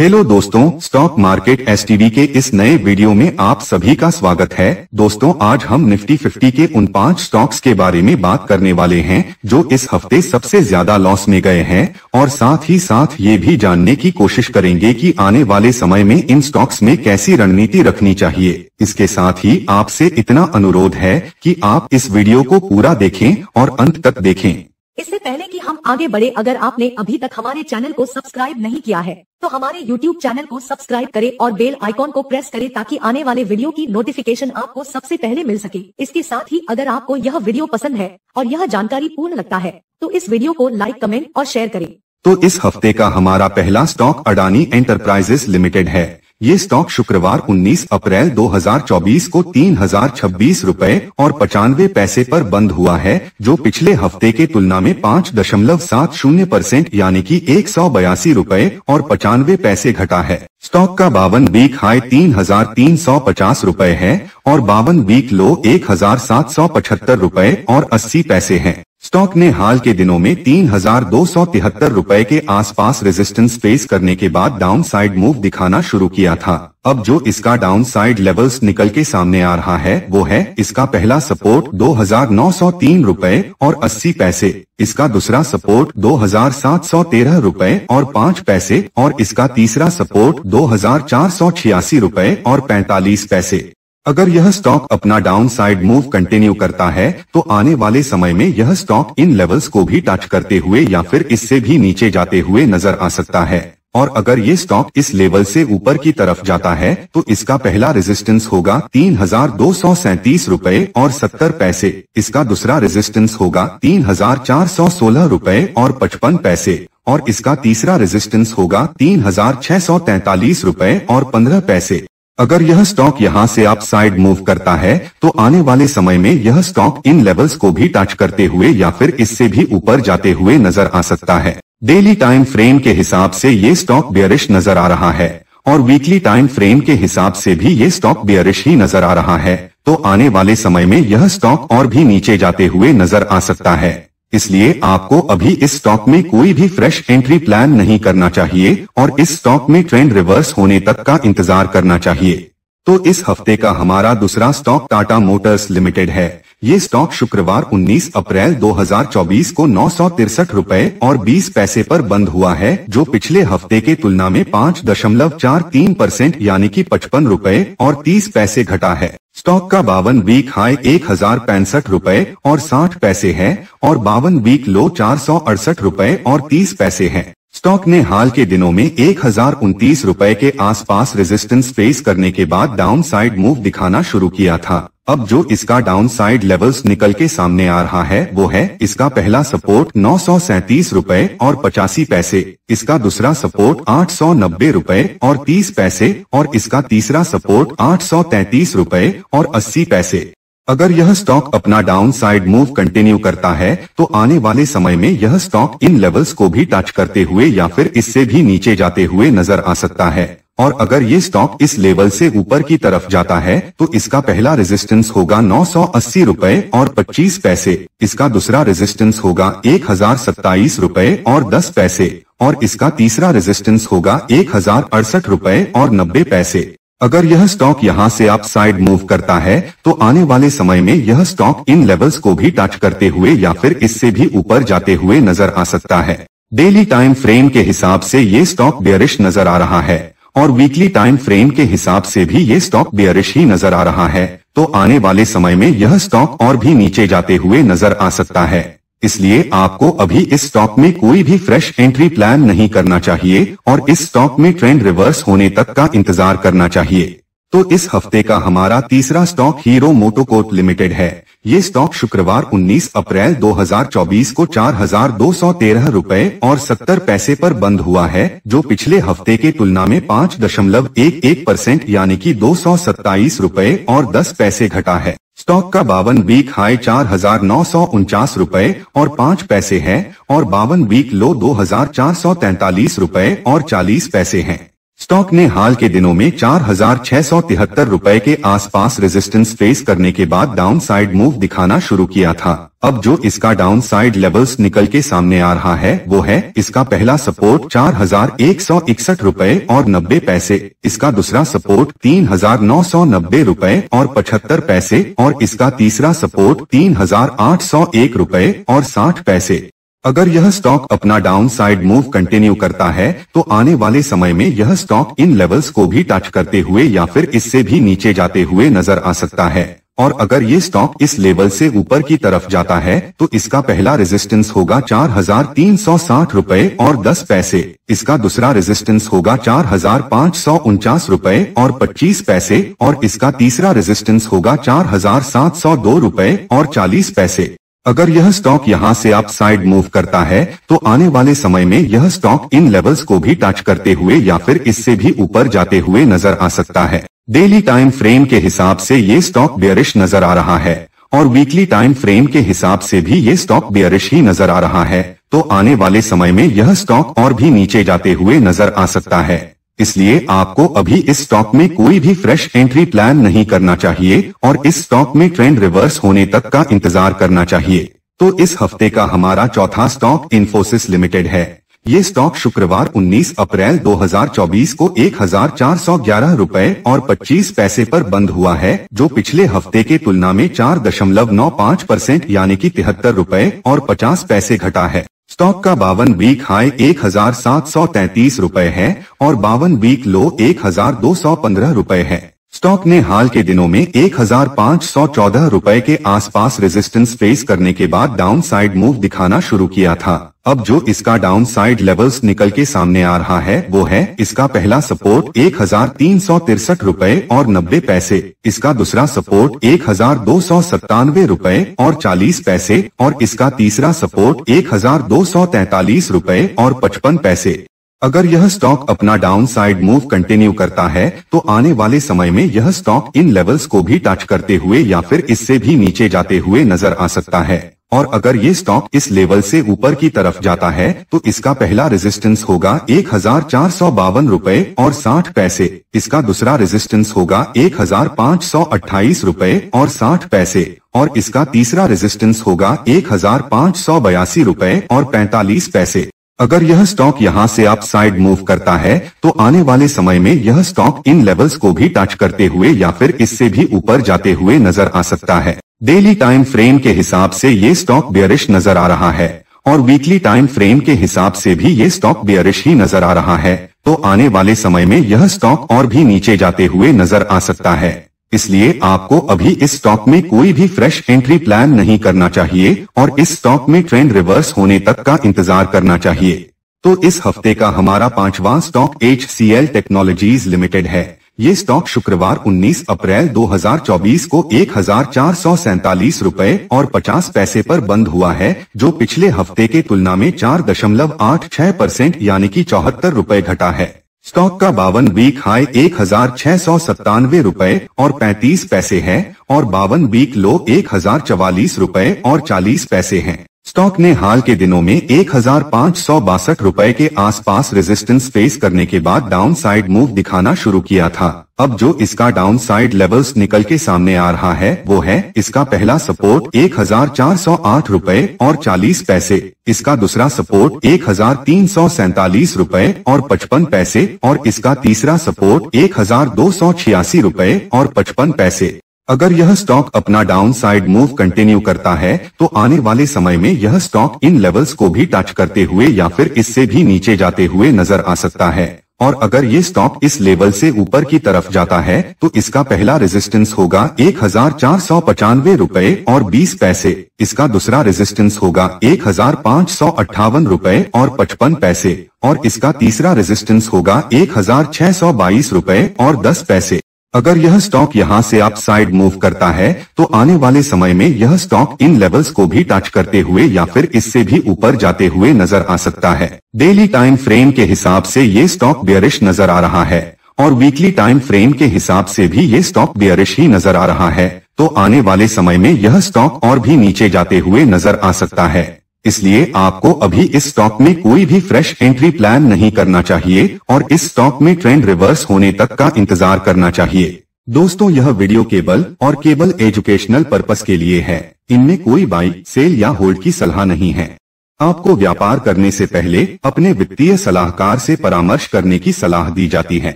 Hello दोस्तों, stock market STV के इस नए वीडियो में आप सभी का स्वागत है। दोस्तों, आज हम निफ्टी 50 के उन 5 स्टॉक्स के बारे में बात करने वाले हैं जो इस हफ्ते सबसे ज्यादा लॉस में गए हैं और साथ ही साथ ये भी जानने की कोशिश करेंगे कि आने वाले समय में इन स्टॉक्स में कैसी रणनीति रखनी चाहिए। इसके साथ ही आपसे इतना अनुरोध है कि आप इस वीडियो को पूरा देखें और अंत तक देखें। इससे पहले कि हम आगे बढ़े, अगर आपने अभी तक हमारे चैनल को सब्सक्राइब नहीं किया है तो हमारे YouTube चैनल को सब्सक्राइब करें और बेल आइकॉन को प्रेस करें ताकि आने वाले वीडियो की नोटिफिकेशन आपको सबसे पहले मिल सके। इसके साथ ही अगर आपको यह वीडियो पसंद है और यह जानकारी पूर्ण लगता है तो इस वीडियो को लाइक, कमेंट और शेयर करें। तो इस हफ्ते का हमारा पहला स्टॉक अडानी एंटरप्राइजेस लिमिटेड है। ये स्टॉक शुक्रवार 19 अप्रैल 2024 को 3026 रुपए और 95 पैसे पर बंद हुआ है, जो पिछले हफ्ते के तुलना में 5.70% यानी कि 182 रुपए और 95 पैसे घटा है। स्टॉक का 52 वीक हाई 3350 रुपए है और 52 वीक लो 1775 रुपए और 80 पैसे हैं। स्टॉक ने हाल के दिनों में 3273 रुपए के आसपास रेजिस्टेंस फेस करने के बाद डाउन साइड मूव दिखाना शुरू किया था। अब जो इसका डाउन साइड लेवल्स निकल के सामने आ रहा है वो है इसका पहला सपोर्ट 2903 रुपए और 80 पैसे, इसका दूसरा सपोर्ट 2713 रुपए और 5 पैसे और इसका तीसरा सपोर्ट 2486 रुपए और 45 पैसे। अगर यह स्टॉक अपना डाउन साइड मूव कंटिन्यू करता है तो आने वाले समय में यह स्टॉक इन लेवल्स को भी टच करते हुए या फिर इससे भी नीचे जाते हुए नजर आ सकता है। और अगर ये स्टॉक इस लेवल से ऊपर की तरफ जाता है तो इसका पहला रेजिस्टेंस होगा 3237 रुपए और 70 पैसे, इसका दूसरा रेजिस्टेंस होगा 3416 रुपए और 55 पैसे और इसका तीसरा रेजिस्टेंस होगा 3643 रुपए और 15 पैसे। अगर यह स्टॉक यहां से अप साइड मूव करता है तो आने वाले समय में यह स्टॉक इन लेवल्स को भी टच करते हुए या फिर इससे भी ऊपर जाते हुए नजर आ सकता है। डेली टाइम फ्रेम के हिसाब से ये स्टॉक बेयरिश नजर आ रहा है और वीकली टाइम फ्रेम के हिसाब से भी ये स्टॉक बेयरिश ही नजर आ रहा है, तो आने वाले समय में यह स्टॉक और भी नीचे जाते हुए नजर आ सकता है। इसलिए आपको अभी इस स्टॉक में कोई भी फ्रेश एंट्री प्लान नहीं करना चाहिए और इस स्टॉक में ट्रेंड रिवर्स होने तक का इंतजार करना चाहिए। तो इस हफ्ते का हमारा दूसरा स्टॉक टाटा मोटर्स लिमिटेड है। ये स्टॉक शुक्रवार 19 अप्रैल 2024 को 963 रुपए और 20 पैसे पर बंद हुआ है, जो पिछले हफ्ते के तुलना में 5.43% यानी कि 55 रुपए और 30 पैसे घटा है। स्टॉक का 52 वीक हाई 1065 रुपए और 60 पैसे है और 52 वीक लो 468 रुपए और 30 पैसे है। स्टॉक ने हाल के दिनों में 1029 रुपए के आसपास रेजिस्टेंस फेस करने के बाद डाउन साइड मूव दिखाना शुरू किया था। अब जो इसका डाउन साइड लेवल्स निकल के सामने आ रहा है वो है इसका पहला सपोर्ट 937 रुपए और 85 पैसे, इसका दूसरा सपोर्ट 890 रुपए और 30 पैसे और इसका तीसरा सपोर्ट 833 रुपए और 80 पैसे। अगर यह स्टॉक अपना डाउन साइड मूव कंटिन्यू करता है तो आने वाले समय में यह स्टॉक इन लेवल्स को भी टच करते हुए या फिर इससे भी नीचे जाते हुए नजर आ सकता है। और अगर ये स्टॉक इस लेवल से ऊपर की तरफ जाता है तो इसका पहला रेजिस्टेंस होगा 980 रुपए और 25 पैसे, इसका दूसरा रेजिस्टेंस होगा 1027 रुपए और 10 पैसे और इसका तीसरा रेजिस्टेंस होगा 1068 रुपए और 90 पैसे। अगर यह स्टॉक यहां से अप साइड मूव करता है तो आने वाले समय में यह स्टॉक इन लेवल्स को भी टच करते हुए या फिर इससे भी ऊपर जाते हुए नजर आ सकता है। डेली टाइम फ्रेम के हिसाब से ये स्टॉक बेयरिश नजर आ रहा है और वीकली टाइम फ्रेम के हिसाब से भी ये स्टॉक बेयरिश ही नजर आ रहा है, तो आने वाले समय में यह स्टॉक और भी नीचे जाते हुए नजर आ सकता है। इसलिए आपको अभी इस स्टॉक में कोई भी फ्रेश एंट्री प्लान नहीं करना चाहिए और इस स्टॉक में ट्रेंड रिवर्स होने तक का इंतजार करना चाहिए। तो इस हफ्ते का हमारा तीसरा स्टॉक हीरो मोटोकॉर्प लिमिटेड है। ये स्टॉक शुक्रवार 19 अप्रैल 2024 को 4213 रुपए और 70 पैसे पर बंद हुआ है, जो पिछले हफ्ते के तुलना में 5.11% यानी कि 227 रुपए और 10 पैसे घटा है। स्टॉक का 52 वीक हाई 4949 रुपए और 5 पैसे है और 52 वीक लो 2443 रुपए और 40 पैसे हैं। स्टॉक ने हाल के दिनों में 4,673 रुपए के आसपास रेजिस्टेंस फेस करने के बाद डाउन साइड मूव दिखाना शुरू किया था। अब जो इसका डाउन साइड लेवल्स निकल के सामने आ रहा है वो है इसका पहला सपोर्ट 4,161 रुपए और 90 पैसे, इसका दूसरा सपोर्ट 3,990 रुपए और 75 पैसे और इसका तीसरा सपोर्ट 3,801 रुपए और 60 पैसे। अगर यह स्टॉक अपना डाउन साइड मूव कंटिन्यू करता है तो आने वाले समय में यह स्टॉक इन लेवल्स को भी टच करते हुए या फिर इससे भी नीचे जाते हुए नजर आ सकता है। और अगर ये स्टॉक इस लेवल से ऊपर की तरफ जाता है तो इसका पहला रेजिस्टेंस होगा 4,360 रुपए और 10 पैसे, इसका दूसरा रेजिस्टेंस होगा 4,549 रुपए और 25 पैसे और इसका तीसरा रेजिस्टेंस होगा 4,702 रुपए और 40 पैसे। अगर यह स्टॉक यहां से अप साइड मूव करता है तो आने वाले समय में यह स्टॉक इन लेवल्स को भी टच करते हुए या फिर इससे भी ऊपर जाते हुए नजर आ सकता है। डेली टाइम फ्रेम के हिसाब से ये स्टॉक बेयरिश नजर आ रहा है और वीकली टाइम फ्रेम के हिसाब से भी ये स्टॉक बेयरिश ही नजर आ रहा है, तो आने वाले समय में यह स्टॉक और भी नीचे जाते हुए नजर आ सकता है। इसलिए आपको अभी इस स्टॉक में कोई भी फ्रेश एंट्री प्लान नहीं करना चाहिए और इस स्टॉक में ट्रेंड रिवर्स होने तक का इंतजार करना चाहिए। तो इस हफ्ते का हमारा चौथा स्टॉक इन्फोसिस लिमिटेड है। ये स्टॉक शुक्रवार 19 अप्रैल 2024 को 1,411 रुपए और 25 पैसे पर बंद हुआ है, जो पिछले हफ्ते के तुलना में 4.95% यानी कि 73 रुपए और 50 पैसे घटा है। स्टॉक का 52 वीक हाई 1,733 रुपए है और 52 वीक लो 1,215 रुपए है। स्टॉक ने हाल के दिनों में 1,514 रुपए के आसपास रेजिस्टेंस फेस करने के बाद डाउन साइड मूव दिखाना शुरू किया था। अब जो इसका डाउन साइड लेवल्स निकल के सामने आ रहा है वो है इसका पहला सपोर्ट 1,363 रुपए और 90 पैसे, इसका दूसरा सपोर्ट 1,297 रुपए और 40 पैसे और इसका तीसरा सपोर्ट 1,243 रुपए और 55 पैसे। अगर यह स्टॉक अपना डाउन साइड मूव कंटिन्यू करता है तो आने वाले समय में यह स्टॉक इन लेवल्स को भी टच करते हुए या फिर इससे भी नीचे जाते हुए नजर आ सकता है। और अगर ये स्टॉक इस लेवल से ऊपर की तरफ जाता है तो इसका पहला रेजिस्टेंस होगा 1,452 रुपए और 60 पैसे, इसका दूसरा रेजिस्टेंस होगा 1,528 रुपए और 60 पैसे और इसका तीसरा रेजिस्टेंस होगा 1,582 रुपए और 45 पैसे। अगर यह स्टॉक यहां से अप साइड मूव करता है तो आने वाले समय में यह स्टॉक इन लेवल्स को भी टच करते हुए या फिर इससे भी ऊपर जाते हुए नजर आ सकता है। डेली टाइम फ्रेम के हिसाब से ये स्टॉक बेयरिश नजर आ रहा है और वीकली टाइम फ्रेम के हिसाब से भी ये स्टॉक बेयरिश ही नजर आ रहा है, तो आने वाले समय में यह स्टॉक और भी नीचे जाते हुए नजर आ सकता है। इसलिए आपको अभी इस स्टॉक में कोई भी फ्रेश एंट्री प्लान नहीं करना चाहिए और इस स्टॉक में ट्रेंड रिवर्स होने तक का इंतजार करना चाहिए। तो इस हफ्ते का हमारा पांचवां स्टॉक HCL टेक्नोलॉजीज लिमिटेड है। ये स्टॉक शुक्रवार 19 अप्रैल 2024 को 1,447 रुपए और 50 पैसे पर बंद हुआ है, जो पिछले हफ्ते के तुलना में 4.86% यानी कि 74 रुपए घटा है। स्टॉक का 52 वीक हाई 1,697 रुपए और 35 पैसे है और 52 वीक लो 1,044 रुपए और 40 पैसे हैं। स्टॉक ने हाल के दिनों में 1,562 रुपए के आसपास रेजिस्टेंस फेस करने के बाद डाउन साइड मूव दिखाना शुरू किया था। अब जो इसका डाउन साइड लेवल्स निकल के सामने आ रहा है वो है इसका पहला सपोर्ट 1,408 रुपए और 40 पैसे, इसका दूसरा सपोर्ट 1,347 रुपए और 55 पैसे और इसका तीसरा सपोर्ट 1,286 रुपए और 55 पैसे। अगर यह स्टॉक अपना डाउन साइड मूव कंटिन्यू करता है तो आने वाले समय में यह स्टॉक इन लेवल्स को भी टच करते हुए या फिर इससे भी नीचे जाते हुए नजर आ सकता है। और अगर ये स्टॉक इस लेवल से ऊपर की तरफ जाता है तो इसका पहला रेजिस्टेंस होगा 1,495 रुपए और 20 पैसे, इसका दूसरा रेजिस्टेंस होगा 1,558 रुपए और 55 पैसे और इसका तीसरा रेजिस्टेंस होगा 1,622 रुपए और 10 पैसे। अगर यह स्टॉक यहां से अप साइड मूव करता है तो आने वाले समय में यह स्टॉक इन लेवल्स को भी टच करते हुए या फिर इससे भी ऊपर जाते हुए नजर आ सकता है। डेली टाइम फ्रेम के हिसाब से ये स्टॉक बेयरिश नजर आ रहा है और वीकली टाइम फ्रेम के हिसाब से भी ये स्टॉक बेयरिश ही नजर आ रहा है, तो आने वाले समय में यह स्टॉक और भी नीचे जाते हुए नजर आ सकता है। इसलिए आपको अभी इस स्टॉक में कोई भी फ्रेश एंट्री प्लान नहीं करना चाहिए और इस स्टॉक में ट्रेंड रिवर्स होने तक का इंतजार करना चाहिए। दोस्तों, यह वीडियो केवल एजुकेशनल पर्पस के लिए है। इनमें कोई बाई, सेल या होल्ड की सलाह नहीं है। आपको व्यापार करने से पहले अपने वित्तीय सलाहकार से परामर्श करने की सलाह दी जाती है।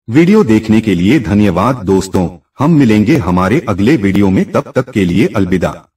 वीडियो देखने के लिए धन्यवाद दोस्तों। हम मिलेंगे हमारे अगले वीडियो में, तब तक के लिए अलविदा।